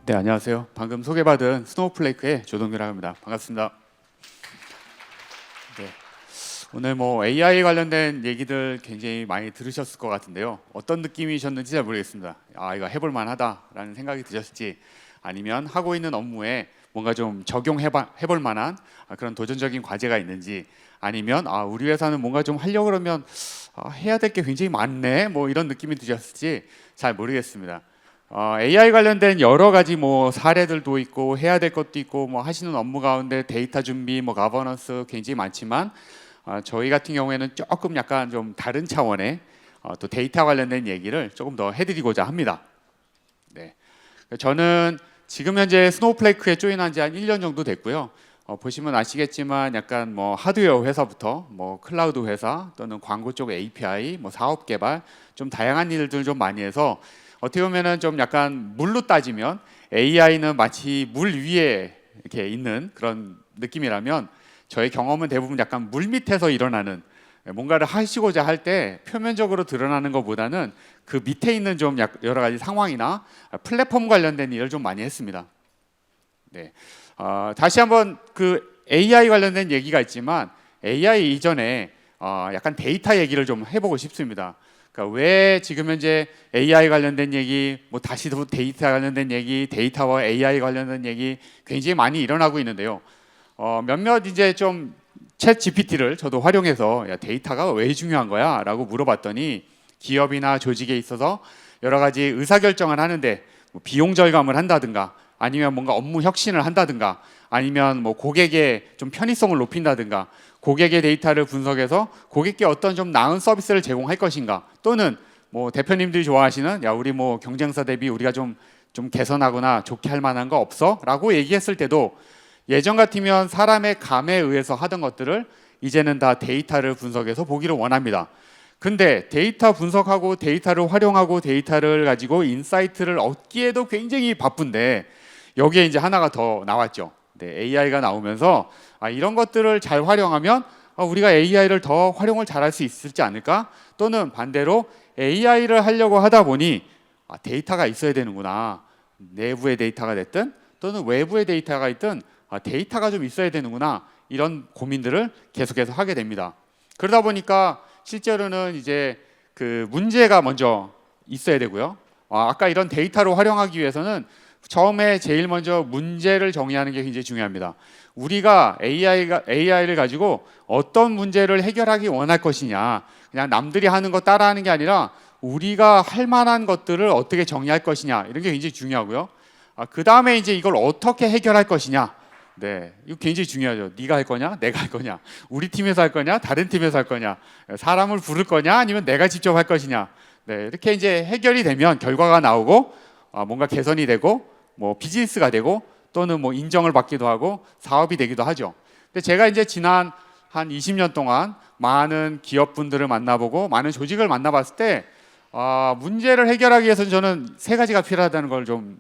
네, 안녕하세요. 방금 소개받은 스노우플레이크의 조동규라고 합니다. 반갑습니다. 네, 오늘 AI 관련된 얘기들 굉장히 많이 들으셨을 것 같은데요. 어떤 느낌이셨는지 잘 모르겠습니다. 이거 해볼 만하다라는 생각이 드셨을지, 아니면 하고 있는 업무에 뭔가 좀 적용해볼 만한 그런 도전적인 과제가 있는지, 아니면 우리 회사는 뭔가 좀 하려고 그러면 해야 될 게 굉장히 많네, 이런 느낌이 드셨을지 잘 모르겠습니다. AI 관련된 여러 가지 사례들도 있고 해야 될 것도 있고 하시는 업무 가운데 데이터 준비, 가버넌스 굉장히 많지만 저희 같은 경우에는 조금 약간 좀 다른 차원의 또 데이터 관련된 얘기를 조금 더 해드리고자 합니다. 네, 저는 지금 현재 스노우플레이크에 조인한 지 한 1년 정도 됐고요. 보시면 아시겠지만 약간 하드웨어 회사부터 클라우드 회사 또는 광고 쪽 API, 사업 개발 좀 다양한 일들 좀 많이 해서 어떻게 보면은 좀 약간 물로 따지면 AI는 마치 물 위에 이렇게 있는 그런 느낌이라면 저의 경험은 대부분 약간 물 밑에서 일어나는 뭔가를 하시고자 할 때 표면적으로 드러나는 것보다는 그 밑에 있는 좀 여러 가지 상황이나 플랫폼 관련된 일을 좀 많이 했습니다. 네, 다시 한번 그 AI 관련된 얘기가 있지만 AI 이전에 약간 데이터 얘기를 좀 해보고 싶습니다. 그러니까 왜 지금 현재 AI 관련된 얘기, 다시 또 데이터 관련된 얘기, 데이터와 AI 관련된 얘기 굉장히 많이 일어나고 있는데요. 몇몇 이제 좀 챗 GPT를 저도 활용해서 야, 데이터가 왜 중요한 거야? 라고 물어봤더니 기업이나 조직에 있어서 여러 가지 의사결정을 하는데 비용 절감을 한다든가 아니면 뭔가 업무 혁신을 한다든가 아니면 고객의 좀 편의성을 높인다든가 고객의 데이터를 분석해서 고객께 어떤 좀 나은 서비스를 제공할 것인가 또는 대표님들이 좋아하시는 야 우리 경쟁사 대비 우리가 좀 개선하거나 좋게 할 만한 거 없어? 라고 얘기했을 때도 예전 같으면 사람의 감에 의해서 하던 것들을 이제는 다 데이터를 분석해서 보기를 원합니다. 근데 데이터 분석하고 데이터를 활용하고 데이터를 가지고 인사이트를 얻기에도 굉장히 바쁜데 여기에 이제 하나가 더 나왔죠. 네, AI가 나오면서 이런 것들을 잘 활용하면 우리가 AI를 더 활용을 잘할 수 있을지 않을까? 또는 반대로 AI를 하려고 하다 보니 데이터가 있어야 되는구나. 내부의 데이터가 됐든 또는 외부의 데이터가 있든 데이터가 좀 있어야 되는구나. 이런 고민들을 계속해서 하게 됩니다. 그러다 보니까 실제로는 이제 그 문제가 먼저 있어야 되고요. 아까 이런 데이터를 활용하기 위해서는 처음에 제일 먼저 문제를 정의하는 게 굉장히 중요합니다. 우리가 AI를 가지고 어떤 문제를 해결하기 원할 것이냐, 그냥 남들이 하는 거 따라하는 게 아니라 우리가 할 만한 것들을 어떻게 정의할 것이냐, 이런 게 굉장히 중요하고요. 그 다음에 이제 이걸 어떻게 해결할 것이냐, 네, 이거 굉장히 중요하죠. 네가 할 거냐, 내가 할 거냐, 우리 팀에서 할 거냐, 다른 팀에서 할 거냐, 사람을 부를 거냐, 아니면 내가 직접 할 것이냐. 네, 이렇게 이제 해결이 되면 결과가 나오고 뭔가 개선이 되고 비즈니스가 되고 또는 인정을 받기도 하고 사업이 되기도 하죠. 근데 제가 이제 지난 한 20년 동안 많은 기업분들을 만나보고 많은 조직을 만나봤을 때 문제를 해결하기 위해서는 저는 세 가지가 필요하다는 걸 좀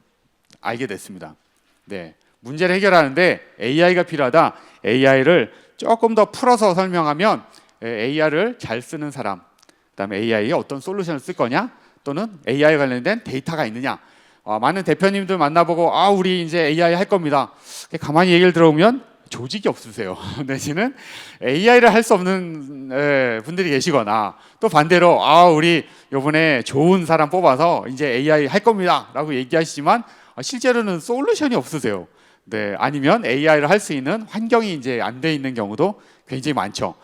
알게 됐습니다. 네, 문제를 해결하는데 AI가 필요하다. AI를 조금 더 풀어서 설명하면 AI를 잘 쓰는 사람, 그다음에 AI에 어떤 솔루션을 쓸 거냐, 또는 AI 관련된 데이터가 있느냐. 많은 대표님들 만나보고 우리 이제 AI 할 겁니다. 가만히 얘기를 들어보면 조직이 없으세요. 내지는 AI를 할 수 없는 분들이 계시거나 또 반대로 우리 이번에 좋은 사람 뽑아서 이제 AI 할 겁니다 라고 얘기하시지만 실제로는 솔루션이 없으세요. 네, 아니면 AI를 할 수 있는 환경이 이제 안 돼 있는 경우도 굉장히 많죠.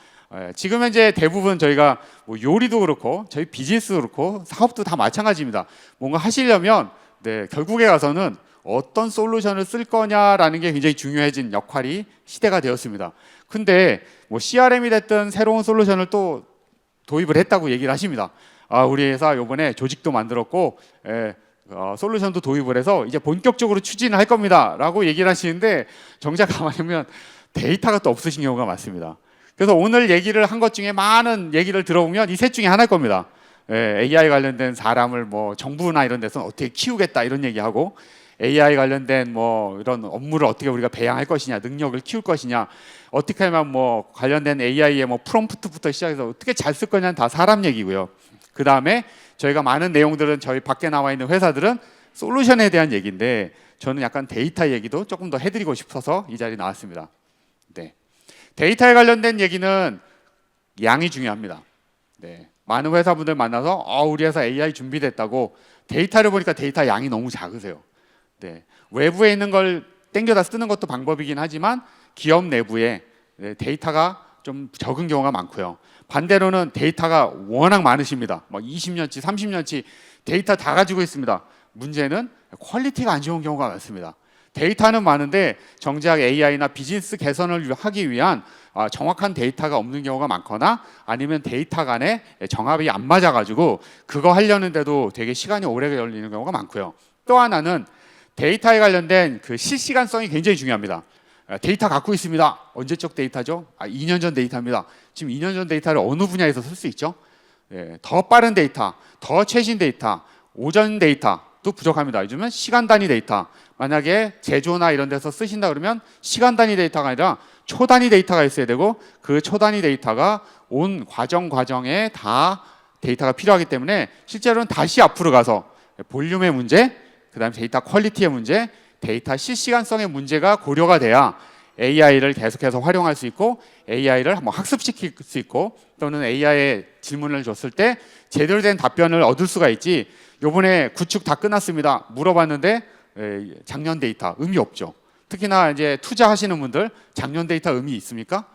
지금 현재 대부분 저희가 요리도 그렇고 저희 비즈니스도 그렇고 사업도 다 마찬가지입니다. 뭔가 하시려면 네, 결국에 가서는 어떤 솔루션을 쓸 거냐라는 게 굉장히 중요해진 역할이 시대가 되었습니다. 근데 CRM이 됐든 새로운 솔루션을 또 도입을 했다고 얘기를 하십니다. 우리 회사 이번에 조직도 만들었고 솔루션도 도입을 해서 이제 본격적으로 추진을 할 겁니다 라고 얘기를 하시는데 정작 가만히 보면 데이터가 또 없으신 경우가 많습니다. 그래서 오늘 얘기를 한 것 중에 많은 얘기를 들어보면 이 셋 중에 하나일 겁니다. AI 관련된 사람을 정부나 이런 데서는 어떻게 키우겠다 이런 얘기하고 AI 관련된 이런 업무를 어떻게 우리가 배양할 것이냐, 능력을 키울 것이냐, 어떻게 하면 관련된 AI의 프롬프트부터 시작해서 어떻게 잘 쓸 거냐는 다 사람 얘기고요. 그 다음에 저희가 많은 내용들은 저희 밖에 나와 있는 회사들은 솔루션에 대한 얘기인데 저는 약간 데이터 얘기도 조금 더 해드리고 싶어서 이 자리에 나왔습니다. 네. 데이터에 관련된 얘기는 양이 중요합니다. 네. 많은 회사분들 만나서 우리 회사 AI 준비됐다고 데이터를 보니까 데이터 양이 너무 작으세요. 네. 외부에 있는 걸 땡겨다 쓰는 것도 방법이긴 하지만 기업 내부에 데이터가 좀 적은 경우가 많고요. 반대로는 데이터가 워낙 많으십니다. 20년치, 30년치 데이터 다 가지고 있습니다. 문제는 퀄리티가 안 좋은 경우가 많습니다. 데이터는 많은데 정작 AI나 비즈니스 개선을 하기 위한 정확한 데이터가 없는 경우가 많거나 아니면 데이터 간에 정합이 안 맞아가지고 그거 하려는데도 되게 시간이 오래 걸리는 경우가 많고요. 또 하나는 데이터에 관련된 그 실시간성이 굉장히 중요합니다. 데이터 갖고 있습니다. 언제적 데이터죠? 2년 전 데이터입니다. 지금 2년 전 데이터를 어느 분야에서 쓸 수 있죠? 더 빠른 데이터, 더 최신 데이터, 오전 데이터도 부족합니다. 요즘은 시간 단위 데이터. 만약에 제조나 이런 데서 쓰신다 그러면 시간 단위 데이터가 아니라 초 단위 데이터가 있어야 되고 그 초 단위 데이터가 온 과정에 다 데이터가 필요하기 때문에 실제로는 다시 앞으로 가서 볼륨의 문제, 그 다음에 데이터 퀄리티의 문제, 데이터 실시간성의 문제가 고려가 돼야 AI를 계속해서 활용할 수 있고 AI를 한번 학습시킬 수 있고 또는 AI에 질문을 줬을 때 제대로 된 답변을 얻을 수가 있지. 요번에 구축 다 끝났습니다. 물어봤는데 작년 데이터 의미 없죠. 특히나 이제 투자하시는 분들 작년 데이터 의미 있습니까?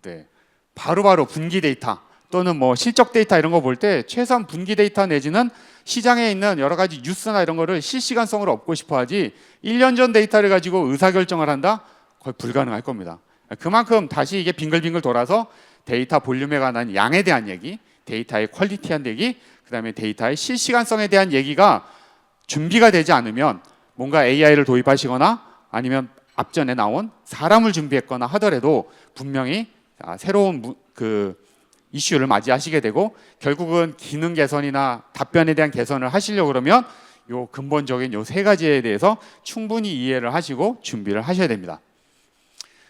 네. 바로바로 분기 데이터 또는 뭐 실적 데이터 이런 거 볼 때 최소한 분기 데이터 내지는 시장에 있는 여러 가지 뉴스나 이런 거를 실시간성으로 얻고 싶어 하지 1년 전 데이터를 가지고 의사결정을 한다? 거의 불가능할 겁니다. 그만큼 다시 이게 빙글빙글 돌아서 데이터 볼륨에 관한 양에 대한 얘기, 데이터의 퀄리티한 얘기, 그 다음에 데이터의 실시간성에 대한 얘기가 준비가 되지 않으면 뭔가 AI를 도입하시거나 아니면 앞전에 나온 사람을 준비했거나 하더라도 분명히 새로운 이슈를 맞이하시게 되고 결국은 기능 개선이나 답변에 대한 개선을 하시려고 그러면 요 근본적인 요 세 가지에 대해서 충분히 이해를 하시고 준비를 하셔야 됩니다.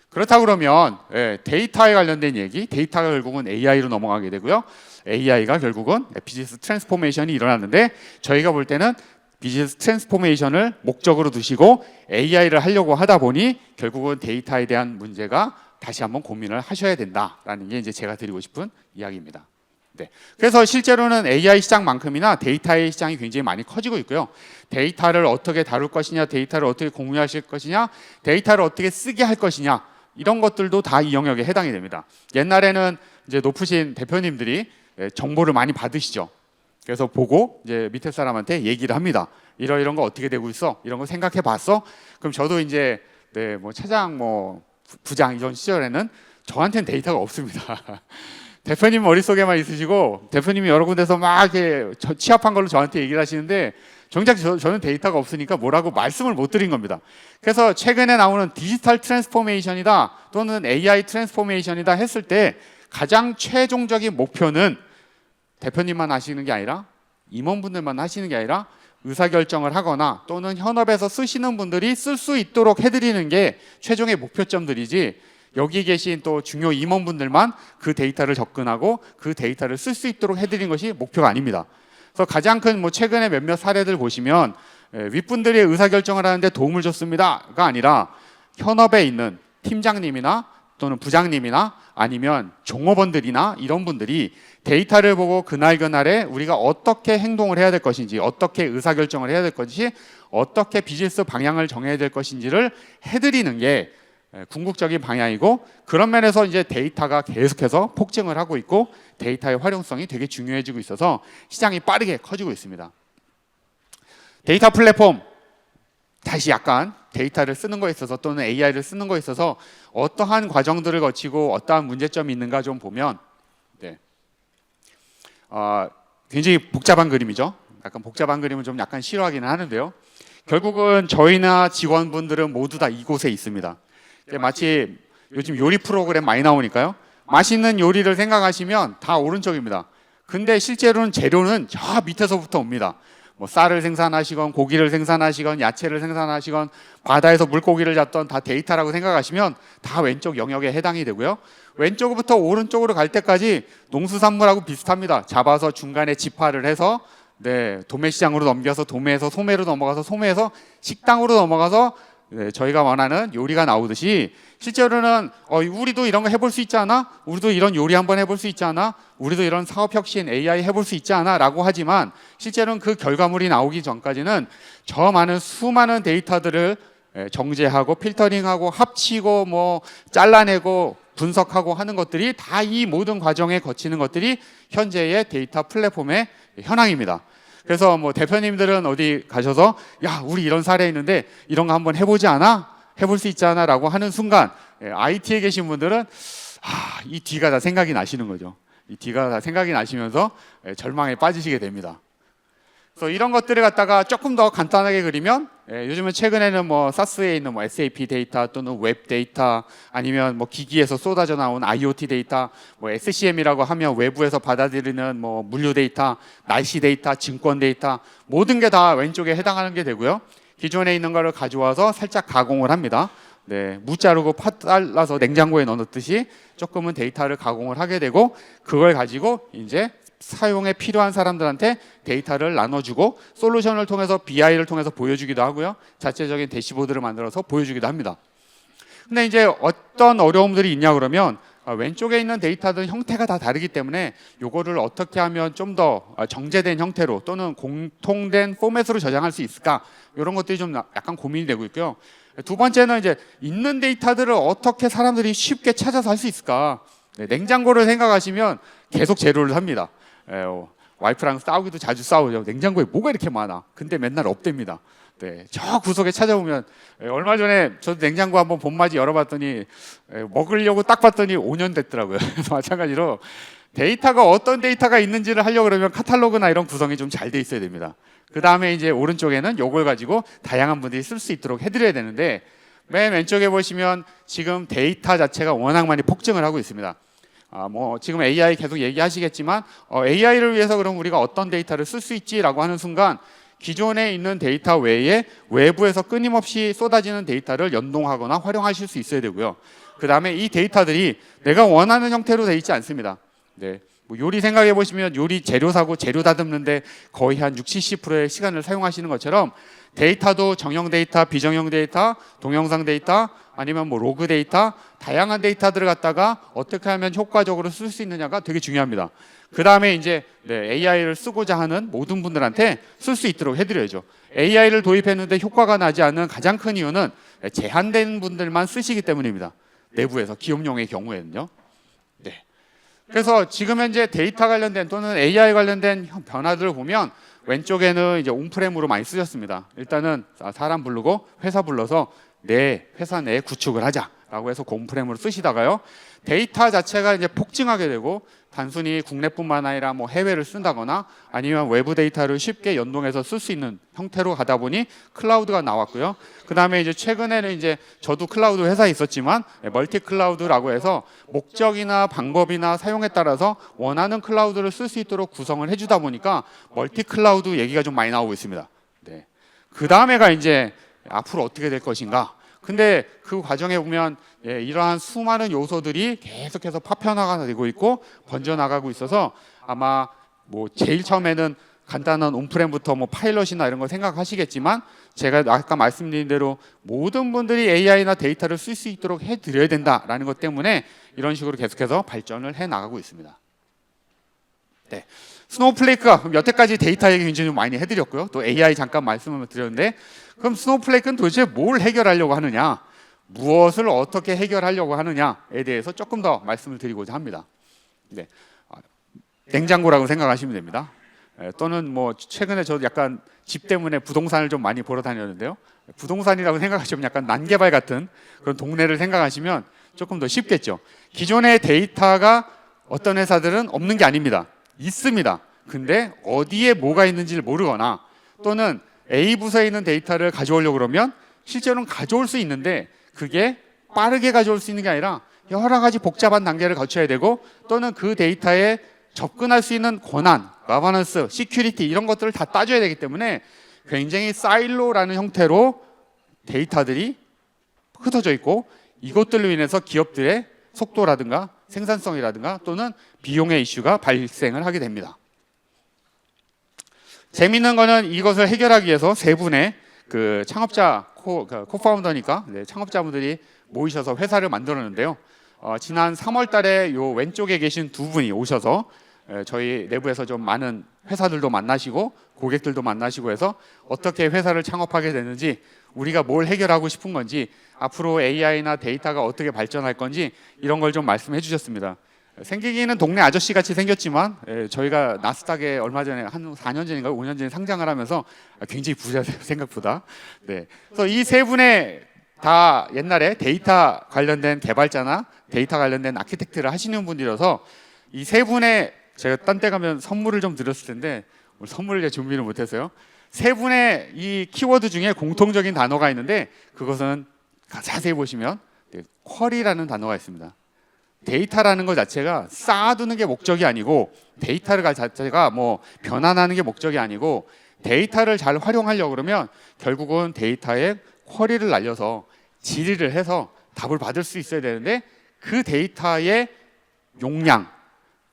그렇다 그러면 데이터에 관련된 얘기, 데이터가 결국은 AI로 넘어가게 되고요. AI가 결국은 비즈니스 트랜스포메이션이 일어났는데 저희가 볼 때는 비즈니스 트랜스포메이션을 목적으로 두시고 AI를 하려고 하다 보니 결국은 데이터에 대한 문제가 다시 한번 고민을 하셔야 된다라는 게 이제 제가 드리고 싶은 이야기입니다. 네. 그래서 실제로는 AI 시장만큼이나 데이터의 시장이 굉장히 많이 커지고 있고요. 데이터를 어떻게 다룰 것이냐, 데이터를 어떻게 공유하실 것이냐, 데이터를 어떻게 쓰게 할 것이냐 이런 것들도 다 이 영역에 해당이 됩니다. 옛날에는 이제 높으신 대표님들이 정보를 많이 받으시죠. 그래서 보고 이제 밑에 사람한테 얘기를 합니다. 이런 거 어떻게 되고 있어? 이런 거 생각해 봤어? 그럼 저도 이제 뭐 차장 부장 이런 시절에는 저한테는 데이터가 없습니다. 대표님 머릿속에만 있으시고 대표님이 여러 군데서 막 이렇게 취합한 걸로 저한테 얘기를 하시는데 정작 저는 데이터가 없으니까 뭐라고 말씀을 못 드린 겁니다. 그래서 최근에 나오는 디지털 트랜스포메이션이다 또는 AI 트랜스포메이션이다 했을 때 가장 최종적인 목표는 대표님만 하시는 게 아니라 임원분들만 하시는 게 아니라 의사결정을 하거나 또는 현업에서 쓰시는 분들이 쓸 수 있도록 해드리는 게 최종의 목표점들이지 여기 계신 또 중요 임원분들만 그 데이터를 접근하고 그 데이터를 쓸 수 있도록 해드리는 것이 목표가 아닙니다. 그래서 가장 큰 최근에 몇몇 사례들 보시면 윗분들이 의사결정을 하는데 도움을 줬습니다가 아니라 현업에 있는 팀장님이나 또는 부장님이나 아니면 종업원들이나 이런 분들이 데이터를 보고 그날그날에 우리가 어떻게 행동을 해야 될 것인지 어떻게 의사결정을 해야 될 것인지 어떻게 비즈니스 방향을 정해야 될 것인지를 해드리는 게 궁극적인 방향이고 그런 면에서 이제 데이터가 계속해서 폭증을 하고 있고 데이터의 활용성이 되게 중요해지고 있어서 시장이 빠르게 커지고 있습니다. 데이터 플랫폼 다시 약간 데이터를 쓰는 거에 있어서 또는 AI를 쓰는 거에 있어서 어떠한 과정들을 거치고 어떠한 문제점이 있는가 좀 보면 굉장히 복잡한 그림이죠. 약간 복잡한 그림은 좀 약간 싫어하기는 하는데요. 결국은 저희나 직원분들은 모두 다 이곳에 있습니다. 마치 요즘 요리 프로그램 많이 나오니까요. 맛있는 요리를 생각하시면 다 오른쪽입니다. 근데 실제로는 재료는 저 밑에서부터 옵니다. 쌀을 생산하시건 고기를 생산하시건 야채를 생산하시건 바다에서 물고기를 잡던 다 데이터라고 생각하시면 다 왼쪽 영역에 해당이 되고요. 왼쪽부터 오른쪽으로 갈 때까지 농수산물하고 비슷합니다. 잡아서 중간에 지파를 해서 네, 도매 시장으로 넘겨서 도매에서 소매로 넘어가서 소매에서 식당으로 넘어가서 네, 저희가 원하는 요리가 나오듯이 실제로는 우리도 이런 거 해볼 수 있지 않아? 우리도 이런 요리 한번 해볼 수 있지 않아? 우리도 이런 사업 혁신 AI 해볼 수 있지 않아? 라고 하지만 실제로는 그 결과물이 나오기 전까지는 저 많은 수많은 데이터들을 정제하고 필터링하고 합치고 뭐 잘라내고 분석하고 하는 것들이 다 이 모든 과정에 거치는 것들이 현재의 데이터 플랫폼의 현황입니다. 그래서 뭐 대표님들은 어디 가셔서 야 우리 이런 사례 있는데 이런 거 한번 해보지 않아? 해볼 수 있지 않아? 라고 하는 순간 IT에 계신 분들은 이 뒤가 다 생각이 나시는 거죠. 이 뒤가 다 생각이 나시면서 절망에 빠지시게 됩니다. 그래서 이런 것들을 갖다가 조금 더 간단하게 그리면 요즘은 최근에는 뭐 사스에 있는 뭐 SAP 데이터 또는 웹 데이터 아니면 뭐 기기에서 쏟아져 나온 IoT 데이터 뭐 SCM이라고 하면 외부에서 받아들이는 뭐 물류 데이터, 날씨 데이터, 증권 데이터 모든 게 다 왼쪽에 해당하는 게 되고요. 기존에 있는 거를 가져와서 살짝 가공을 합니다. 네, 무 자르고 파 잘라서 냉장고에 넣어놓듯이 조금은 데이터를 가공을 하게 되고 그걸 가지고 이제 사용에 필요한 사람들한테 데이터를 나눠주고 솔루션을 통해서 BI를 통해서 보여주기도 하고요. 자체적인 대시보드를 만들어서 보여주기도 합니다. 근데 이제 어떤 어려움들이 있냐 그러면 왼쪽에 있는 데이터들은 형태가 다 다르기 때문에 요거를 어떻게 하면 좀 더 정제된 형태로 또는 공통된 포맷으로 저장할 수 있을까 이런 것들이 좀 약간 고민이 되고 있고요. 두 번째는 이제 있는 데이터들을 어떻게 사람들이 쉽게 찾아서 할 수 있을까. 냉장고를 생각하시면 계속 재료를 삽니다. 와이프랑 싸우기도 자주 싸우죠. 냉장고에 뭐가 이렇게 많아? 근데 맨날 없답니다. 네, 저 구석에 찾아보면 얼마 전에 저도 냉장고 한번 봄맞이 열어봤더니 먹으려고 딱 봤더니 5년 됐더라고요. 그래서 마찬가지로 데이터가 어떤 데이터가 있는지를 하려고 그러면 카탈로그나 이런 구성이 좀 잘 돼 있어야 됩니다. 그 다음에 이제 오른쪽에는 요걸 가지고 다양한 분들이 쓸 수 있도록 해드려야 되는데 맨 왼쪽에 보시면 지금 데이터 자체가 워낙 많이 폭증을 하고 있습니다. 뭐 지금 AI 계속 얘기하시겠지만 AI를 위해서 그럼 우리가 어떤 데이터를 쓸 수 있지라고 하는 순간 기존에 있는 데이터 외에 외부에서 끊임없이 쏟아지는 데이터를 연동하거나 활용하실 수 있어야 되고요. 그 다음에 이 데이터들이 내가 원하는 형태로 되어 있지 않습니다. 네. 뭐 요리 생각해 보시면 요리 재료 사고 재료 다듬는데 거의 한 60, 70%의 시간을 사용하시는 것처럼 데이터도 정형 데이터, 비정형 데이터, 동영상 데이터 아니면 뭐 로그 데이터 다양한 데이터들을 갖다가 어떻게 하면 효과적으로 쓸 수 있느냐가 되게 중요합니다. 그 다음에 이제 AI를 쓰고자 하는 모든 분들한테 쓸 수 있도록 해드려야죠. AI를 도입했는데 효과가 나지 않는 가장 큰 이유는 제한된 분들만 쓰시기 때문입니다. 내부에서 기업용의 경우에는요. 네. 그래서 지금 현재 데이터 관련된 또는 AI 관련된 변화들을 보면 왼쪽에는 이제 온프렘으로 많이 쓰셨습니다. 일단은 사람 부르고 회사 불러서 내 회사 내에 구축을 하자라고 해서 온프렘으로 쓰시다가요. 데이터 자체가 이제 폭증하게 되고 단순히 국내뿐만 아니라 뭐 해외를 쓴다거나 아니면 외부 데이터를 쉽게 연동해서 쓸 수 있는 형태로 가다 보니 클라우드가 나왔고요. 그 다음에 이제 최근에는 이제 저도 클라우드 회사에 있었지만 멀티 클라우드라고 해서 목적이나 방법이나 사용에 따라서 원하는 클라우드를 쓸 수 있도록 구성을 해주다 보니까 멀티 클라우드 얘기가 좀 많이 나오고 있습니다. 네. 그 다음에가 이제 앞으로 어떻게 될 것인가. 근데 그 과정에 보면 이러한 수많은 요소들이 계속해서 파편화가 되고 있고 번져나가고 있어서 아마 뭐 제일 처음에는 간단한 온프렘부터 뭐 파일럿이나 이런 걸 생각하시겠지만 제가 아까 말씀드린 대로 모든 분들이 AI나 데이터를 쓸 수 있도록 해드려야 된다라는 것 때문에 이런 식으로 계속해서 발전을 해나가고 있습니다. 네. 스노우플레이크가 여태까지 데이터 얘기 굉장히 많이 해드렸고요. 또 AI 잠깐 말씀을 드렸는데 그럼 스노우플레이크는 도대체 뭘 해결하려고 하느냐, 무엇을 어떻게 해결하려고 하느냐에 대해서 조금 더 말씀을 드리고자 합니다. 네. 냉장고라고 생각하시면 됩니다. 또는 뭐 최근에 저도 약간 집 때문에 부동산을 좀 많이 보러 다녔는데요. 부동산이라고 생각하시면 약간 난개발 같은 그런 동네를 생각하시면 조금 더 쉽겠죠. 기존의 데이터가 어떤 회사들은 없는 게 아닙니다. 있습니다. 근데 어디에 뭐가 있는지를 모르거나 또는 A 부서에 있는 데이터를 가져오려고 그러면 실제로는 가져올 수 있는데 그게 빠르게 가져올 수 있는 게 아니라 여러 가지 복잡한 단계를 거쳐야 되고 또는 그 데이터에 접근할 수 있는 권한, 가버넌스, 시큐리티 이런 것들을 다 따져야 되기 때문에 굉장히 사일로라는 형태로 데이터들이 흩어져 있고 이것들로 인해서 기업들의 속도라든가 생산성이라든가 또는 비용의 이슈가 발생을 하게 됩니다. 재밌는 거는 이것을 해결하기 위해서 세 분의 그 창업자 코파운더니까 창업자분들이 모이셔서 회사를 만들었는데요. 지난 3월 달에 요 왼쪽에 계신 두 분이 오셔서 저희 내부에서 좀 많은 회사들도 만나시고 고객들도 만나시고 해서 어떻게 회사를 창업하게 되는지, 우리가 뭘 해결하고 싶은 건지, 앞으로 AI나 데이터가 어떻게 발전할 건지 이런 걸 좀 말씀해 주셨습니다. 생기기는 동네 아저씨 같이 생겼지만 저희가 나스닥에 얼마 전에 한 4년 전인가 5년 전에 상장을 하면서 굉장히 부자세요, 생각보다. 네. 그래서 이 세 분의 다 옛날에 데이터 관련된 개발자나 데이터 관련된 아키텍트를 하시는 분들이라서 이 세 분의, 제가 딴 데 가면 선물을 좀 드렸을 텐데 오늘 선물을 제가 준비를 못해서요. 세 분의 이 키워드 중에 공통적인 단어가 있는데 그것은 자세히 보시면 쿼리라는 단어가 있습니다. 데이터라는 것 자체가 쌓아두는 게 목적이 아니고, 데이터를 자체가 뭐 변환하는 게 목적이 아니고, 데이터를 잘 활용하려고 그러면 결국은 데이터에 쿼리를 날려서 질의를 해서 답을 받을 수 있어야 되는데, 그 데이터의 용량,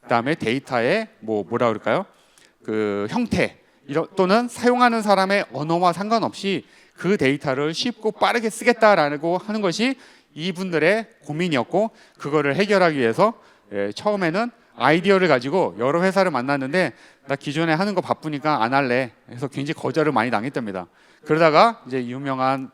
그다음에 데이터의 뭐라 그럴까요? 그 형태 또는 사용하는 사람의 언어와 상관없이 그 데이터를 쉽고 빠르게 쓰겠다라고 하는 것이 이분들의 고민이었고, 그거를 해결하기 위해서 처음에는 아이디어를 가지고 여러 회사를 만났는데 나 기존에 하는 거 바쁘니까 안 할래 해서 굉장히 거절을 많이 당했답니다. 그러다가 이제 유명한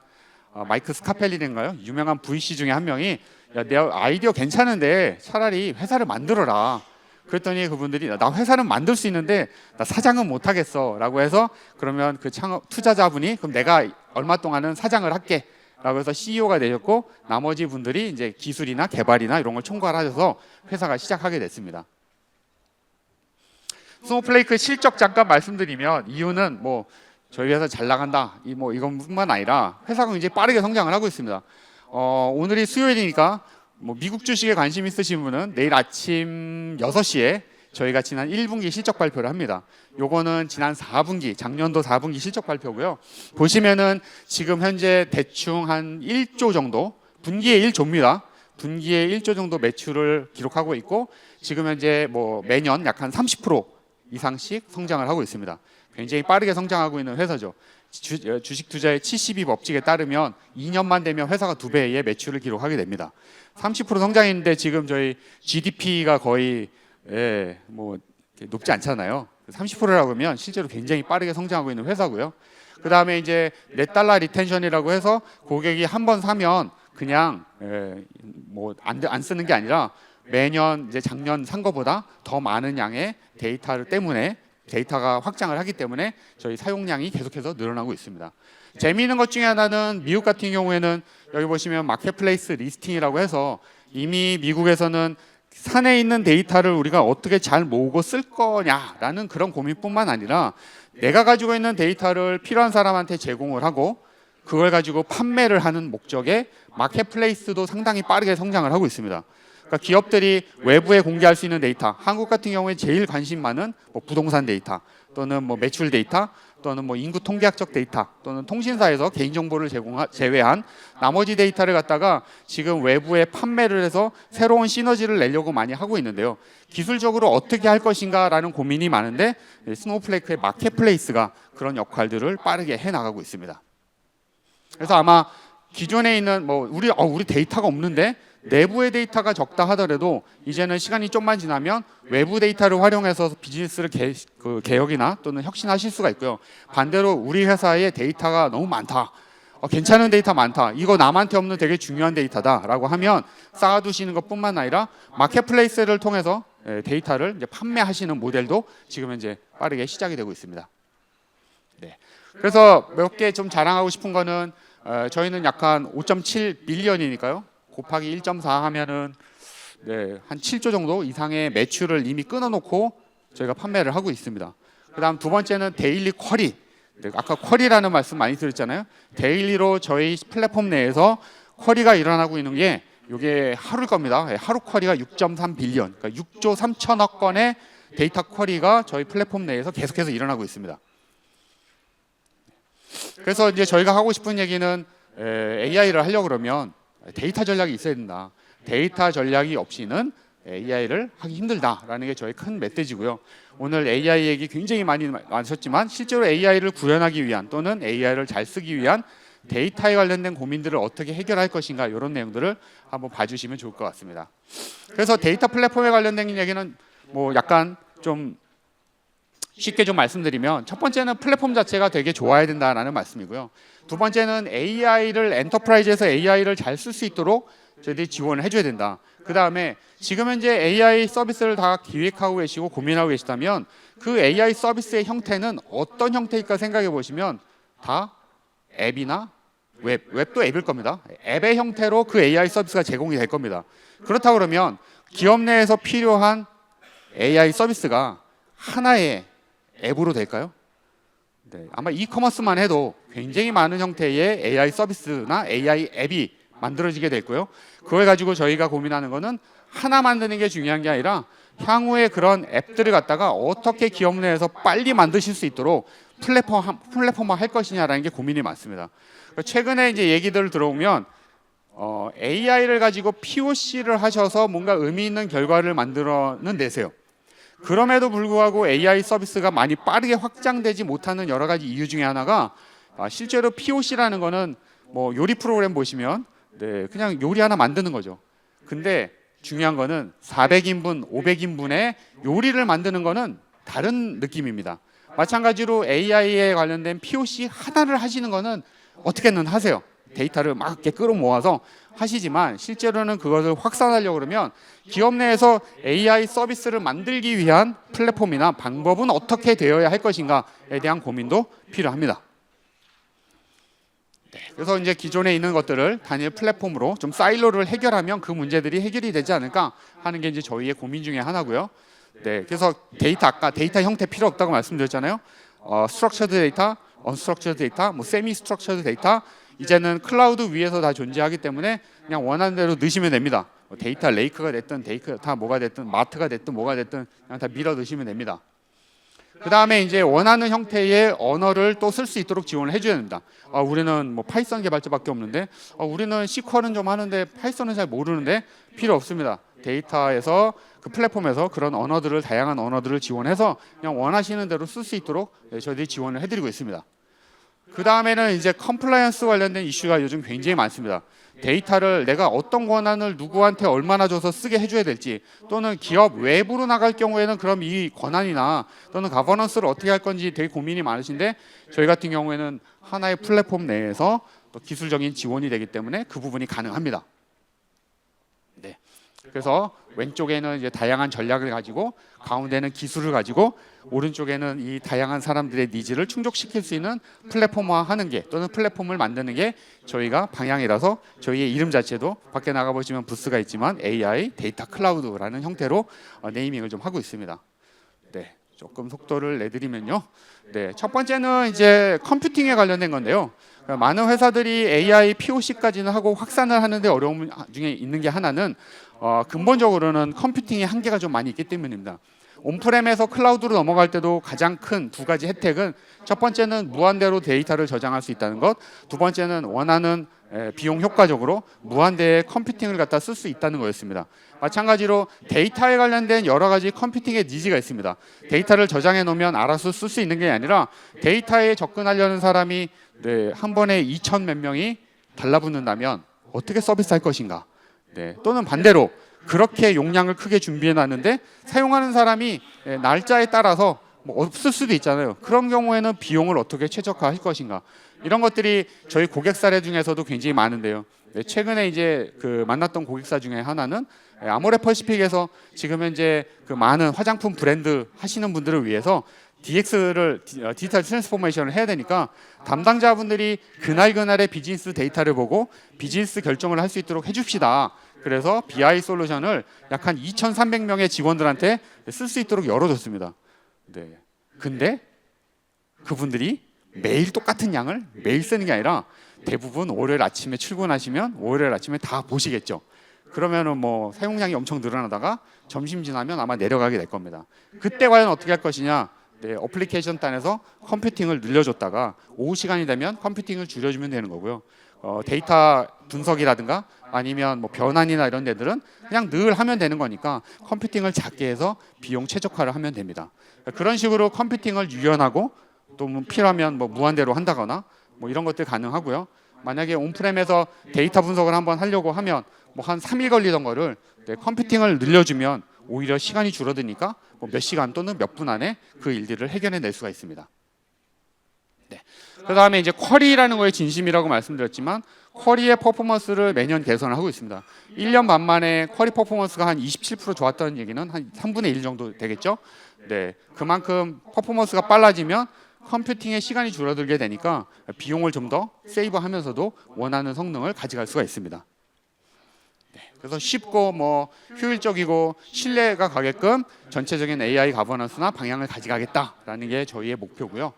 마이크 스카펠리인가요? 유명한 VC 중에 한 명이 야, 내 아이디어 괜찮은데 차라리 회사를 만들어라. 그랬더니 그분들이 나 회사는 만들 수 있는데 나 사장은 못 하겠어 라고 해서, 그러면 그 창업 투자자분이 그럼 내가 얼마 동안은 사장을 할게 라고 해서 CEO가 되셨고, 나머지 분들이 이제 기술이나 개발이나 이런 걸 총괄하셔서 회사가 시작하게 됐습니다. 스노우플레이크 실적 잠깐 말씀드리면, 이유는 뭐 저희 회사 잘 나간다 이것뿐만 아니라 회사가 굉장히 빠르게 성장을 하고 있습니다. 오늘이 수요일이니까 뭐 미국 주식에 관심 있으신 분은 내일 아침 6시에 저희가 지난 1분기 실적 발표를 합니다. 요거는 지난 4분기, 작년도 4분기 실적 발표고요. 보시면은 지금 현재 대충 한 1조 정도, 분기에 1조입니다. 분기에 1조 정도 매출을 기록하고 있고, 지금 현재 뭐 매년 약 한 30% 이상씩 성장을 하고 있습니다. 굉장히 빠르게 성장하고 있는 회사죠. 주식 투자의 72 법칙에 따르면 2년만 되면 회사가 2배의 매출을 기록하게 됩니다. 30% 성장인데 지금 저희 GDP가 거의 뭐 높지 않잖아요. 30%라고 하면 실제로 굉장히 빠르게 성장하고 있는 회사고요. 그 다음에 이제 $4 리텐션이라고 해서 고객이 한 번 사면 그냥 뭐 안 쓰는 게 아니라 매년 이제 작년 산 거보다 더 많은 양의 데이터 때문에, 데이터가 확장을 하기 때문에 저희 사용량이 계속해서 늘어나고 있습니다. 재미있는 것 중에 하나는 미국 같은 경우에는 여기 보시면 마켓플레이스 리스팅이라고 해서 이미 미국에서는 산에 있는 데이터를 우리가 어떻게 잘 모으고 쓸 거냐라는 그런 고민뿐만 아니라 내가 가지고 있는 데이터를 필요한 사람한테 제공을 하고 그걸 가지고 판매를 하는 목적의 마켓플레이스도 상당히 빠르게 성장을 하고 있습니다. 그러니까 기업들이 외부에 공개할 수 있는 데이터, 한국 같은 경우에 제일 관심 많은 뭐 부동산 데이터 또는 뭐 매출 데이터 또는 뭐 인구 통계학적 데이터 또는 통신사에서 개인정보를 제외한 나머지 데이터를 갖다가 지금 외부에 판매를 해서 새로운 시너지를 내려고 많이 하고 있는데요. 기술적으로 어떻게 할 것인가라는 고민이 많은데 스노우플레이크의 마켓플레이스가 그런 역할들을 빠르게 해나가고 있습니다. 그래서 아마 기존에 있는 뭐 우리 데이터가 없는데 내부의 데이터가 적다 하더라도 이제는 시간이 좀만 지나면 외부 데이터를 활용해서 비즈니스를 개혁이나 또는 혁신하실 수가 있고요. 반대로 우리 회사에 데이터가 너무 많다, 괜찮은 데이터 많다, 이거 남한테 없는 되게 중요한 데이터다라고 하면 쌓아두시는 것뿐만 아니라 마켓플레이스를 통해서 데이터를 이제 판매하시는 모델도 지금 현재 빠르게 시작이 되고 있습니다. 네. 그래서 몇 개 좀 자랑하고 싶은 거는 저희는 약간 5.7 빌리언이니까요. 곱하기 1.4 하면은 한 7조 정도 이상의 매출을 이미 끊어놓고 저희가 판매를 하고 있습니다. 그다음 두 번째는 데일리 쿼리. 아까 쿼리라는 말씀 많이 드렸잖아요. 데일리로 저희 플랫폼 내에서 쿼리가 일어나고 있는 게 이게 하루일 겁니다. 하루 쿼리가 6.3 빌리언, 그러니까 6조 3천억 건의 데이터 쿼리가 저희 플랫폼 내에서 계속해서 일어나고 있습니다. 그래서 이제 저희가 하고 싶은 얘기는 AI를 하려고 그러면 데이터 전략이 있어야 된다. 데이터 전략이 없이는 AI를 하기 힘들다라는 게 저의 큰 메시지고요. 오늘 AI 얘기 굉장히 많이 하셨지만 실제로 AI를 구현하기 위한 또는 AI를 잘 쓰기 위한 데이터에 관련된 고민들을 어떻게 해결할 것인가 이런 내용들을 한번 봐주시면 좋을 것 같습니다. 그래서 데이터 플랫폼에 관련된 얘기는 뭐 약간 좀 쉽게 좀 말씀드리면 첫 번째는 플랫폼 자체가 되게 좋아야 된다라는 말씀이고요. 두 번째는 AI를 엔터프라이즈에서 AI를 잘 쓸 수 있도록 저희들이 지원을 해줘야 된다. 그 다음에 지금 현재 AI 서비스를 다 기획하고 계시고 고민하고 계시다면 그 AI 서비스의 형태는 어떤 형태일까 생각해 보시면 다 앱이나 웹도 앱일 겁니다. 앱의 형태로 그 AI 서비스가 제공이 될 겁니다. 그렇다 그러면 기업 내에서 필요한 AI 서비스가 하나의 앱으로 될까요? 네, 아마 이커머스만 해도 굉장히 많은 형태의 AI 서비스나 AI 앱이 만들어지게 될 거예요. 그걸 가지고 저희가 고민하는 거는 하나 만드는 게 중요한 게 아니라 향후에 그런 앱들을 갖다가 어떻게 기업 내에서 빨리 만드실 수 있도록 플랫폼화 할 것이냐라는 게 고민이 많습니다. 최근에 이제 얘기들 들어오면 AI를 가지고 POC를 하셔서 뭔가 의미 있는 결과를 만들어는 내세요. 그럼에도 불구하고 AI 서비스가 많이 빠르게 확장되지 못하는 여러 가지 이유 중에 하나가 실제로 POC라는 거는 뭐 요리 프로그램 보시면 네, 그냥 요리 하나 만드는 거죠. 근데 중요한 거는 400인분, 500인분의 요리를 만드는 거는 다른 느낌입니다. 마찬가지로 AI에 관련된 POC 하나를 하시는 거는 어떻게든 하세요. 데이터를 막 이렇게 끌어모아서 하시지만 실제로는 그것을 확산하려고 그러면 기업 내에서 AI 서비스를 만들기 위한 플랫폼이나 방법은 어떻게 되어야 할 것인가에 대한 고민도 필요합니다. 네, 그래서 이제 기존에 있는 것들을 단일 플랫폼으로 좀 사일로를 해결하면 그 문제들이 해결이 되지 않을까 하는 게 이제 저희의 고민 중에 하나고요. 네, 그래서 아까 데이터 형태 필요 없다고 말씀드렸잖아요. 스트럭처드 데이터, 언스트럭처드 데이터, 뭐 세미 스트럭처드 데이터 이제는 클라우드 위에서 다 존재하기 때문에 그냥 원하는 대로 넣으시면 됩니다. 데이터 레이크가 됐든 데이터 뭐가 됐든 마트가 됐든 뭐가 됐든 그냥 다 밀어 넣으시면 됩니다. 그 다음에 이제 원하는 형태의 언어를 또 쓸 수 있도록 지원을 해줘야 됩니다. 우리는 뭐 파이썬 개발자밖에 없는데 우리는 SQL은 좀 하는데 파이썬은 잘 모르는데 필요 없습니다. 데이터에서 그 플랫폼에서 그런 언어들을 다양한 언어들을 지원해서 그냥 원하시는 대로 쓸 수 있도록 저희들이 지원을 해드리고 있습니다. 그 다음에는 이제 컴플라이언스 관련된 이슈가 요즘 굉장히 많습니다. 데이터를 내가 어떤 권한을 누구한테 얼마나 줘서 쓰게 해줘야 될지 또는 기업 외부로 나갈 경우에는 그럼 이 권한이나 또는 가버넌스를 어떻게 할 건지 되게 고민이 많으신데 저희 같은 경우에는 하나의 플랫폼 내에서 또 기술적인 지원이 되기 때문에 그 부분이 가능합니다. 네. 그래서 왼쪽에는 이제 다양한 전략을 가지고 가운데는 기술을 가지고 오른쪽에는 이 다양한 사람들의 니즈를 충족시킬 수 있는 플랫폼화하는 게 또는 플랫폼을 만드는 게 저희가 방향이라서 저희의 이름 자체도 밖에 나가 보시면 부스가 있지만 AI 데이터 클라우드라는 형태로 네이밍을 좀 하고 있습니다. 네, 조금 속도를 내드리면요. 네, 첫 번째는 이제 컴퓨팅에 관련된 건데요. 많은 회사들이 AI POC까지는 하고 확산을 하는데 어려움 중에 있는 게 하나는 근본적으로는 컴퓨팅의 한계가 좀 많이 있기 때문입니다. 온프렘에서 클라우드로 넘어갈 때도 가장 큰 두 가지 혜택은 첫 번째는 무한대로 데이터를 저장할 수 있다는 것, 두 번째는 원하는 비용 효과적으로 무한대의 컴퓨팅을 갖다 쓸 수 있다는 거였습니다. 마찬가지로 데이터에 관련된 여러 가지 컴퓨팅의 니즈가 있습니다. 데이터를 저장해 놓으면 알아서 쓸 수 있는 게 아니라 데이터에 접근하려는 사람이 한 번에 2천 몇 명이 달라붙는다면 어떻게 서비스할 것인가? 네, 또는 반대로 그렇게 용량을 크게 준비해 놨는데 사용하는 사람이 날짜에 따라서 뭐 없을 수도 있잖아요. 그런 경우에는 비용을 어떻게 최적화할 것인가? 이런 것들이 저희 고객 사례 중에서도 굉장히 많은데요. 최근에 이제 그 만났던 고객사 중에 하나는 아모레퍼시픽에서 지금 현재 그 많은 화장품 브랜드 하시는 분들을 위해서 DX를 디지털 트랜스포메이션을 해야 되니까 담당자분들이 그날그날의 비즈니스 데이터를 보고 비즈니스 결정을 할 수 있도록 해줍시다. 그래서 BI 솔루션을 약 한 2,300명의 직원들한테 쓸 수 있도록 열어줬습니다. 네. 근데 그분들이 매일 똑같은 양을 매일 쓰는 게 아니라 대부분 월요일 아침에 출근하시면 월요일 아침에 다 보시겠죠. 그러면은 뭐 사용량이 엄청 늘어나다가 점심 지나면 아마 내려가게 될 겁니다. 그때 과연 어떻게 할 것이냐? 네, 어플리케이션 단에서 컴퓨팅을 늘려줬다가 오후 시간이 되면 컴퓨팅을 줄여주면 되는 거고요. 데이터 분석이라든가 아니면 뭐 변환이나 이런 데들은 그냥 늘 하면 되는 거니까 컴퓨팅을 작게 해서 비용 최적화를 하면 됩니다. 그런 식으로 컴퓨팅을 유연하고 또 뭐 필요하면 뭐 무한대로 한다거나 뭐 이런 것들 가능하고요. 만약에 온프렘에서 데이터 분석을 한번 하려고 하면 뭐 한 3일 걸리던 거를 컴퓨팅을 늘려주면 오히려 시간이 줄어드니까 뭐 몇 시간 또는 몇 분 안에 그 일들을 해결해낼 수가 있습니다. 네. 그 다음에 이제 쿼리라는 거에 진심이라고 말씀드렸지만 쿼리의 퍼포먼스를 매년 개선을 하고 있습니다. 1년 반 만에 쿼리 퍼포먼스가 한 27% 좋았다는 얘기는 한 3분의 1 정도 되겠죠. 네, 그만큼 퍼포먼스가 빨라지면 컴퓨팅의 시간이 줄어들게 되니까 비용을 좀 더 세이브하면서도 원하는 성능을 가져갈 수가 있습니다. 네, 그래서 쉽고 뭐 효율적이고 신뢰가 가게끔 전체적인 AI 가버넌스나 방향을 가져가겠다라는 게 저희의 목표고요.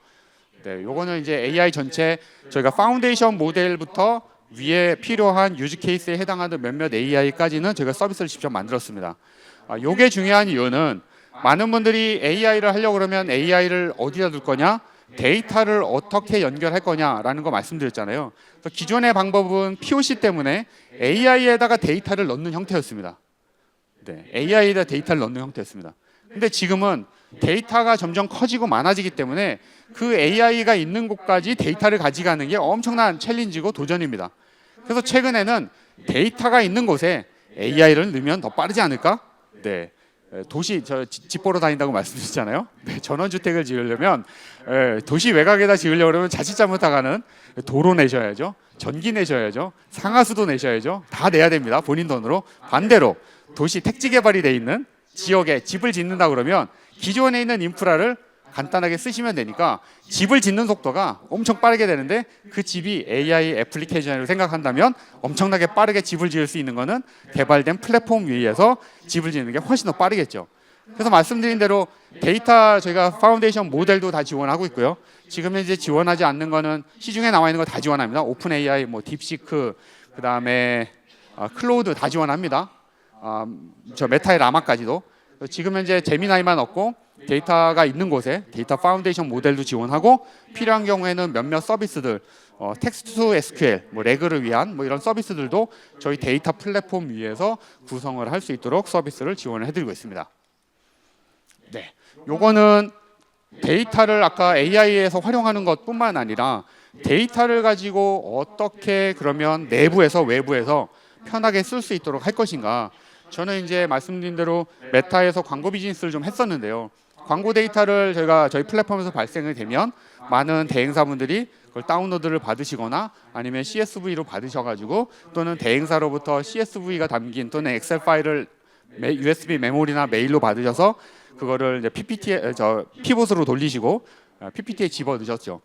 네, 요거는 이제 AI 전체 저희가 파운데이션 모델부터 위에 필요한 유즈 케이스에 해당하는 몇몇 AI까지는 저희가 서비스를 직접 만들었습니다. 요게 중요한 이유는 많은 분들이 AI를 하려고 그러면 AI를 어디다 둘 거냐, 데이터를 어떻게 연결할 거냐라는 거 말씀드렸잖아요. 그래서 기존의 방법은 POC 때문에 AI에다가 데이터를 넣는 형태였습니다. 네, AI에다 데이터를 넣는 형태였습니다. 근데 지금은 데이터가 점점 커지고 많아지기 때문에 그 AI가 있는 곳까지 데이터를 가져가는 게 엄청난 챌린지고 도전입니다. 그래서 최근에는 데이터가 있는 곳에 AI를 넣으면 더 빠르지 않을까? 네. 도시 집 보러 다닌다고 말씀드렸잖아요. 네, 전원주택을 지으려면 도시 외곽에다 지으려고 그러면 자칫 잘못하가는 도로 내셔야죠. 전기 내셔야죠. 상하수도 내셔야죠. 다 내야 됩니다. 본인 돈으로. 반대로 도시 택지 개발이 돼 있는 지역에 집을 짓는다 그러면 기존에 있는 인프라를 간단하게 쓰시면 되니까 집을 짓는 속도가 엄청 빠르게 되는데 그 집이 AI 애플리케이션으로 생각한다면 엄청나게 빠르게 집을 지을 수 있는 거는 개발된 플랫폼 위에서 집을 짓는 게 훨씬 더 빠르겠죠. 그래서 말씀드린 대로 데이터 저희가 파운데이션 모델도 다 지원하고 있고요. 지금 이제 지원하지 않는 거는 시중에 나와 있는 거 다 지원합니다. 오픈 AI, 뭐 딥시크, 그다음에 클로우드 다 지원합니다. 저 메타의 라마까지도. 지금 현재 제미나이만 없고 데이터가 있는 곳에 데이터 파운데이션 모델도 지원하고 필요한 경우에는 몇몇 서비스들 텍스트 투 SQL, 뭐 레그를 위한 뭐 이런 서비스들도 저희 데이터 플랫폼 위에서 구성을 할 수 있도록 서비스를 지원을 해드리고 있습니다. 네, 요거는 데이터를 아까 AI에서 활용하는 것뿐만 아니라 데이터를 가지고 어떻게 그러면 내부에서 외부에서 편하게 쓸 수 있도록 할 것인가. 저는 이제 말씀드린 대로 메타에서 광고 비즈니스를 좀 했었는데요. 광고 데이터를 저희 플랫폼에서 발생이 되면 많은 대행사분들이 그걸 다운로드를 받으시거나 아니면 CSV로 받으셔가지고 또는 대행사로부터 CSV가 담긴 또는 엑셀 파일을 USB 메모리나 메일로 받으셔서 그거를 이제 피봇으로 돌리시고 PPT에 집어 넣으셨죠.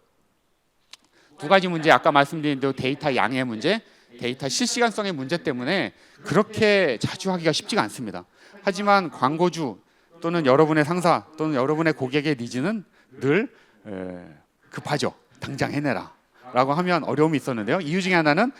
두 가지 문제, 아까 말씀드린 대로 데이터 양의 문제, 데이터 실시간성의 문제 때문에 그렇게 자주 하기가 쉽지가 않습니다. 하지만 광고주 또는 여러분의 상사 또는 여러분의 고객의 니즈는 늘 급하죠. 당장 해내라 라고 하면 어려움이 있었는데요. 이유 중에 하나는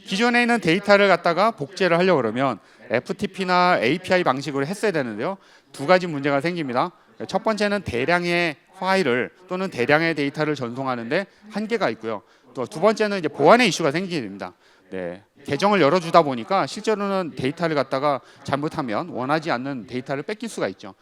기존에 있는 데이터를 갖다가 복제를 하려고 그러면 FTP나 API 방식으로 했어야 되는데요. 두 가지 문제가 생깁니다. 첫 번째는 대량의 파일을 또는 대량의 데이터를 전송하는데 한계가 있고요. 또 두 번째는 이제 보안의 이슈가 생기게 됩니다. 네, 계정을 열어주다 보니까 실제로는 데이터를 갖다가 잘못하면 원하지 않는 데이터를 뺏길 수가 있죠.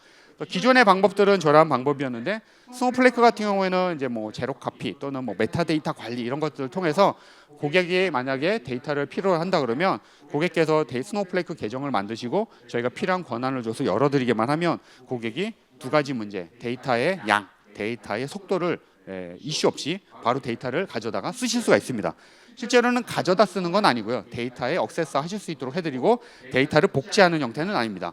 기존의 방법들은 저러한 방법이었는데 스노우플레이크 같은 경우에는 이제 뭐 제로 카피 또는 뭐 메타데이터 관리 이런 것들을 통해서 고객이 만약에 데이터를 필요로 한다 그러면 고객께서 스노우플레이크 계정을 만드시고 저희가 필요한 권한을 줘서 열어드리기만 하면 고객이 두 가지 문제, 데이터의 양, 데이터의 속도를 이슈 없이 바로 데이터를 가져다가 쓰실 수가 있습니다. 실제로는 가져다 쓰는 건 아니고요. 데이터에 액세스 하실 수 있도록 해드리고 데이터를 복제하는 형태는 아닙니다.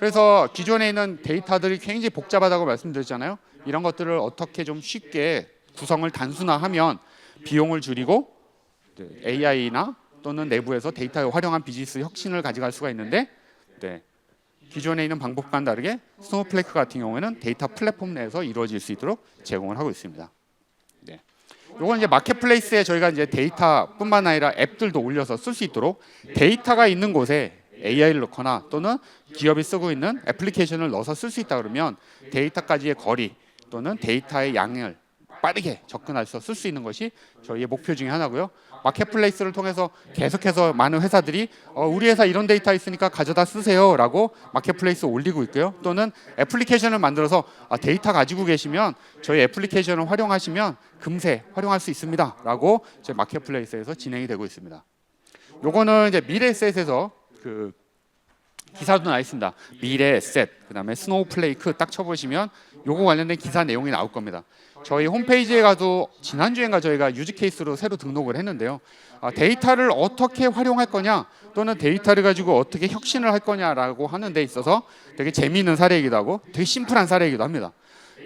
그래서 기존에 있는 데이터들이 굉장히 복잡하다고 말씀드렸잖아요. 이런 것들을 어떻게 좀 쉽게 구성을 단순화하면 비용을 줄이고 AI나 또는 내부에서 데이터에 활용한 비즈니스 혁신을 가져갈 수가 있는데 기존에 있는 방법과는 다르게 스노우플레이크 같은 경우에는 데이터 플랫폼 내에서 이루어질 수 있도록 제공을 하고 있습니다. 이건 이제 마켓플레이스에 저희가 이제 데이터뿐만 아니라 앱들도 올려서 쓸 수 있도록 데이터가 있는 곳에 AI를 넣거나 또는 기업이 쓰고 있는 애플리케이션을 넣어서 쓸 수 있다 그러면 데이터까지의 거리 또는 데이터의 양을 빠르게 접근해서 쓸 수 있는 것이 저희의 목표 중에 하나고요. 마켓플레이스를 통해서 계속해서 많은 회사들이 우리 회사 이런 데이터 있으니까 가져다 쓰세요라고 마켓플레이스에 올리고 있고요. 또는 애플리케이션을 만들어서 데이터 가지고 계시면 저희 애플리케이션을 활용하시면 금세 활용할 수 있습니다라고 저희 마켓플레이스에서 진행이 되고 있습니다. 요거는 이제 미래셋에서 그 기사도 나와 있습니다. 미래셋, 그다음에 스노우플레이크 딱 쳐보시면 요거 관련된 기사 내용이 나올 겁니다. 저희 홈페이지에 가도 지난주엔가 저희가 유즈 케이스로 새로 등록을 했는데요. 데이터를 어떻게 활용할 거냐 또는 데이터를 가지고 어떻게 혁신을 할 거냐라고 하는 데 있어서 되게 재미있는 사례이기도 하고 되게 심플한 사례이기도 합니다.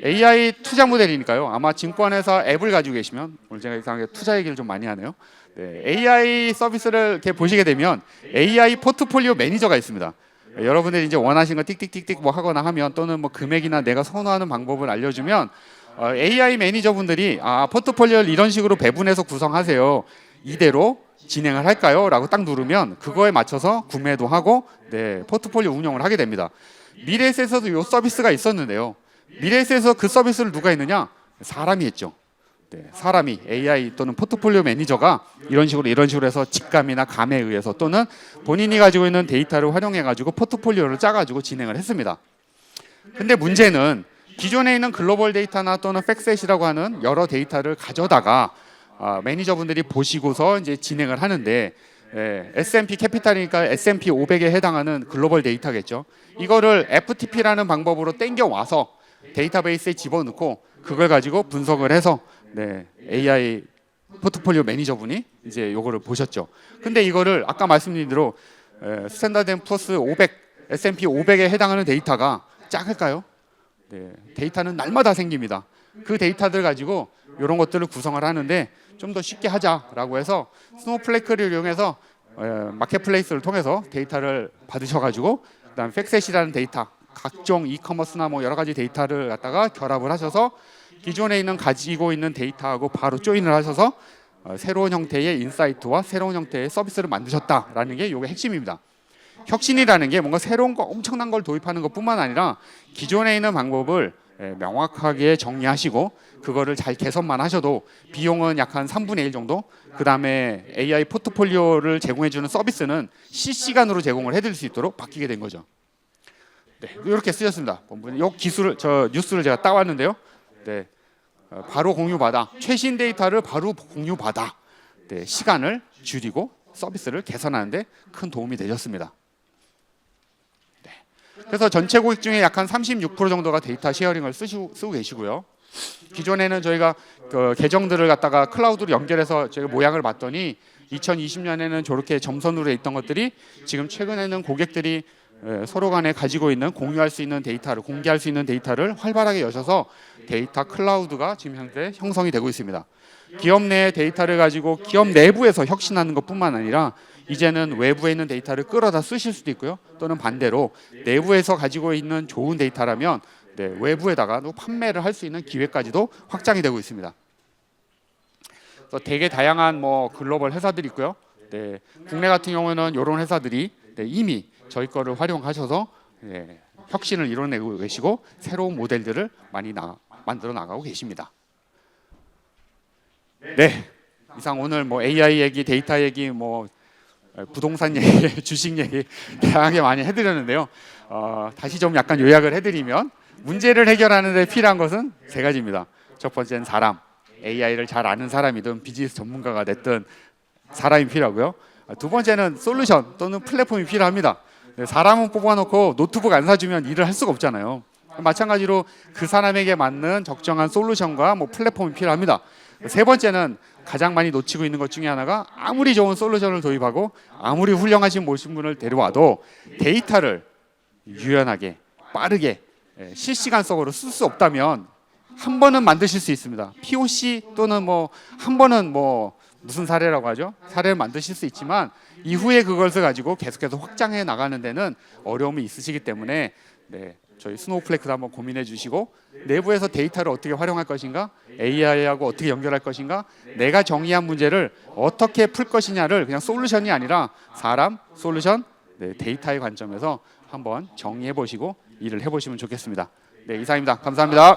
AI 투자 모델이니까요. 아마 증권회사 앱을 가지고 계시면 오늘 제가 이상하게 투자 얘기를 좀 많이 하네요. 네, AI 서비스를 이렇게 보시게 되면 AI 포트폴리오 매니저가 있습니다. 여러분들이 이제 원하시는 거 띡띡띡띡 뭐 하거나 하면 또는 뭐 금액이나 내가 선호하는 방법을 알려주면 AI 매니저분들이 포트폴리오를 이런 식으로 배분해서 구성하세요. 이대로 진행을 할까요? 라고 딱 누르면 그거에 맞춰서 구매도 하고 네, 포트폴리오 운영을 하게 됩니다. 미래에셋에서도 이 서비스가 있었는데요. 미래에셋에서 그 서비스를 누가 했느냐? 사람이 했죠. 네, 사람이 AI 또는 포트폴리오 매니저가 이런 식으로 해서 직감이나 감에 의해서 또는 본인이 가지고 있는 데이터를 활용해 가지고 포트폴리오를 짜 가지고 진행을 했습니다. 근데 문제는 기존에 있는 글로벌 데이터나 또는 팩셋이라고 하는 여러 데이터를 가져다가 매니저분들이 보시고서 이제 진행을 하는데 S&P 캐피탈이니까 S&P 500에 해당하는 글로벌 데이터겠죠. 이거를 FTP라는 방법으로 땡겨 와서 데이터베이스에 집어넣고 그걸 가지고 분석을 해서 AI 포트폴리오 매니저분이 이제 요거를 보셨죠. 근데 이거를 아까 말씀드린 대로 스탠다드 앤 푸어스 500, S&P 500에 해당하는 데이터가 작을까요? 네, 데이터는 날마다 생깁니다. 그 데이터들 가지고 이런 것들을 구성을 하는데 좀 더 쉽게 하자라고 해서 스노우플레이크를 이용해서 마켓플레이스를 통해서 데이터를 받으셔가지고 그다음 팩셋이라는 데이터, 각종 이커머스나 뭐 여러 가지 데이터를 갖다가 결합을 하셔서 기존에 있는 가지고 있는 데이터하고 바로 조인을 하셔서 새로운 형태의 인사이트와 새로운 형태의 서비스를 만드셨다라는 게 이게 핵심입니다. 혁신이라는 게 뭔가 새로운 거 엄청난 걸 도입하는 것뿐만 아니라 기존에 있는 방법을 명확하게 정리하시고 그거를 잘 개선만 하셔도 비용은 약 한 3분의 1 정도, 그 다음에 AI 포트폴리오를 제공해주는 서비스는 실시간으로 제공을 해드릴 수 있도록 바뀌게 된 거죠. 네, 이렇게 쓰셨습니다. 이 기술을 저 뉴스를 제가 따왔는데요. 네, 바로 공유받아 최신 데이터를 바로 공유받아 네, 시간을 줄이고 서비스를 개선하는데 큰 도움이 되셨습니다. 네, 그래서 전체 고객 중에 약 한 36% 정도가 데이터 쉐어링을 쓰고 계시고요. 기존에는 저희가 그 계정들을 갖다가 클라우드로 연결해서 저희가 모양을 봤더니 2020년에는 저렇게 점선으로 돼 있던 것들이 지금 최근에는 고객들이 서로 간에 가지고 있는 공유할 수 있는 데이터를 공개할 수 있는 데이터를 활발하게 여셔서 데이터 클라우드가 지금 현재 형성이 되고 있습니다. 기업 내 데이터를 가지고 기업 내부에서 혁신하는 것뿐만 아니라 이제는 외부에 있는 데이터를 끌어다 쓰실 수도 있고요. 또는 반대로 내부에서 가지고 있는 좋은 데이터라면 외부에다가 또 판매를 할 수 있는 기회까지도 확장이 되고 있습니다. 그래서 되게 다양한 뭐 글로벌 회사들이 있고요. 네, 국내 같은 경우는 이런 회사들이 이미 저희 거를 활용하셔서 혁신을 이뤄내고 계시고 새로운 모델들을 많이 만들어 나가고 계십니다. 네, 이상 오늘 뭐 AI 얘기, 데이터 얘기, 뭐 부동산 얘기, 주식 얘기 다양하게 많이 해드렸는데요. 다시 좀 약간 요약을 해드리면 문제를 해결하는 데 필요한 것은 세 가지입니다. 첫 번째는 사람, AI를 잘 아는 사람이든 비즈니스 전문가가 됐든 사람이 필요하고요. 두 번째는 솔루션 또는 플랫폼이 필요합니다. 사람은 뽑아놓고 노트북 안 사주면 일을 할 수가 없잖아요. 마찬가지로 그 사람에게 맞는 적정한 솔루션과 뭐 플랫폼이 필요합니다. 세 번째는 가장 많이 놓치고 있는 것 중에 하나가 아무리 좋은 솔루션을 도입하고 아무리 훌륭하신 모신분을 데려와도 데이터를 유연하게 빠르게 실시간 속으로 쓸 수 없다면 한 번은 만드실 수 있습니다. POC 또는 뭐 한 번은 뭐 무슨 사례라고 하죠? 사례를 만드실 수 있지만 이후에 그것을 가지고 계속해서 확장해 나가는 데는 어려움이 있으시기 때문에 저희 스노우플레이크도 한번 고민해 주시고 내부에서 데이터를 어떻게 활용할 것인가, AI하고 어떻게 연결할 것인가, 내가 정의한 문제를 어떻게 풀 것이냐를 그냥 솔루션이 아니라 사람, 솔루션, 데이터의 관점에서 한번 정의해 보시고 일을 해보시면 좋겠습니다. 네, 이상입니다. 감사합니다.